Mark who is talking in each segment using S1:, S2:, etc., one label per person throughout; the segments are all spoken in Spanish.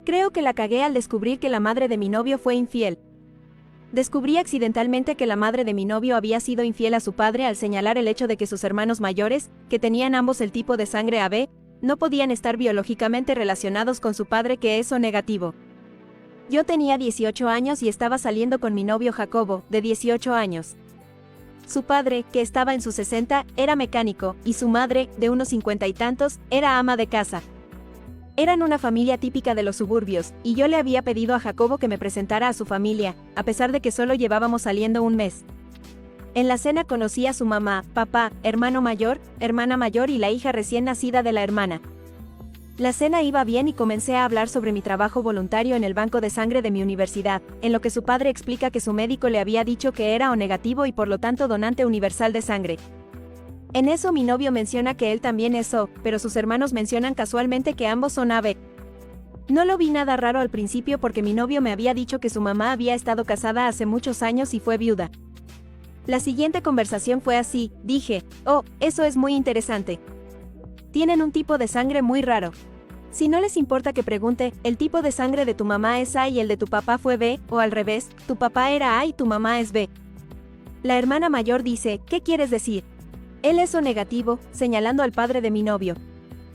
S1: Creo que la cagué al descubrir que la madre de mi novio fue infiel. Descubrí accidentalmente que la madre de mi novio había sido infiel a su padre al señalar el hecho de que sus hermanos mayores, que tenían ambos el tipo de sangre AB, no podían estar biológicamente relacionados con su padre, que es O negativo. Yo tenía 18 años y estaba saliendo con mi novio Jacobo, de 18 años. Su padre, que estaba en sus 60, era mecánico, y su madre, de unos 50 y tantos, era ama de casa. Eran una familia típica de los suburbios, y yo le había pedido a Jacobo que me presentara a su familia, a pesar de que solo llevábamos saliendo un mes. En la cena conocí a su mamá, papá, hermano mayor, hermana mayor y la hija recién nacida de la hermana. La cena iba bien y comencé a hablar sobre mi trabajo voluntario en el banco de sangre de mi universidad, en lo que su padre explica que su médico le había dicho que era O negativo y por lo tanto donante universal de sangre. En eso mi novio menciona que él también es O, pero sus hermanos mencionan casualmente que ambos son AB. No lo vi nada raro al principio porque mi novio me había dicho que su mamá había estado casada hace muchos años y fue viuda. La siguiente conversación fue así, dije, oh, eso es muy interesante. Tienen un tipo de sangre muy raro. Si no les importa que pregunte, ¿el tipo de sangre de tu mamá es A y el de tu papá fue B, o al revés, tu papá era A y tu mamá es B? La hermana mayor dice, ¿qué quieres decir? Él es O negativo, señalando al padre de mi novio.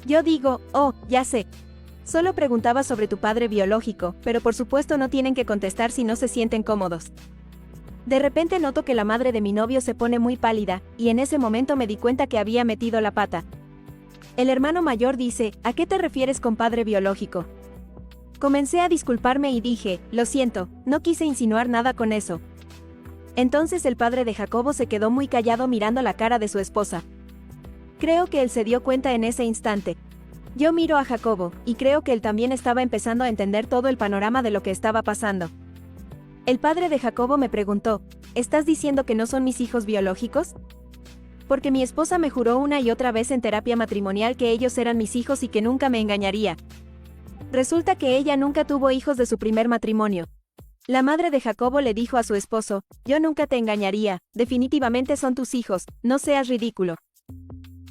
S1: Yo digo, oh, ya sé. Solo preguntaba sobre tu padre biológico, pero por supuesto no tienen que contestar si no se sienten cómodos. De repente noto que la madre de mi novio se pone muy pálida, y en ese momento me di cuenta que había metido la pata. El hermano mayor dice, ¿a qué te refieres con padre biológico? Comencé a disculparme y dije, lo siento, no quise insinuar nada con eso. Entonces el padre de Jacobo se quedó muy callado mirando la cara de su esposa. Creo que él se dio cuenta en ese instante. Yo miro a Jacobo, y creo que él también estaba empezando a entender todo el panorama de lo que estaba pasando. El padre de Jacobo me preguntó, ¿estás diciendo que no son mis hijos biológicos? Porque mi esposa me juró una y otra vez en terapia matrimonial que ellos eran mis hijos y que nunca me engañaría. Resulta que ella nunca tuvo hijos de su primer matrimonio. La madre de Jacobo le dijo a su esposo, yo nunca te engañaría, definitivamente son tus hijos, no seas ridículo.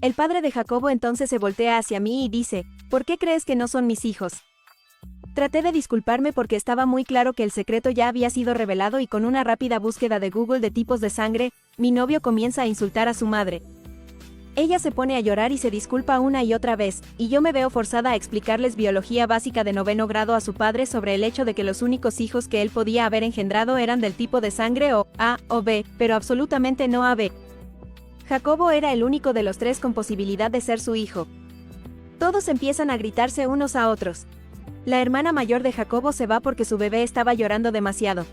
S1: El padre de Jacobo entonces se voltea hacia mí y dice, ¿por qué crees que no son mis hijos? Traté de disculparme porque estaba muy claro que el secreto ya había sido revelado y con una rápida búsqueda de Google de tipos de sangre, mi novio comienza a insultar a su madre. Ella se pone a llorar y se disculpa una y otra vez, y yo me veo forzada a explicarles biología básica de 9º grado a su padre sobre el hecho de que los únicos hijos que él podía haber engendrado eran del tipo de sangre O, A o B, pero absolutamente no AB. Jacobo era el único de los tres con posibilidad de ser su hijo. Todos empiezan a gritarse unos a otros. La hermana mayor de Jacobo se va porque su bebé estaba llorando demasiado.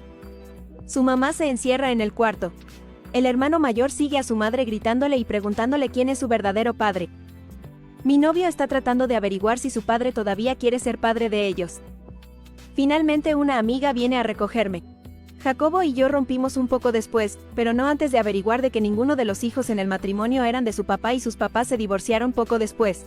S1: Su mamá se encierra en el cuarto. El hermano mayor sigue a su madre gritándole y preguntándole quién es su verdadero padre. Mi novio está tratando de averiguar si su padre todavía quiere ser padre de ellos. Finalmente una amiga viene a recogerme. Jacobo y yo rompimos un poco después, pero no antes de averiguar de que ninguno de los hijos en el matrimonio eran de su papá y sus papás se divorciaron poco después.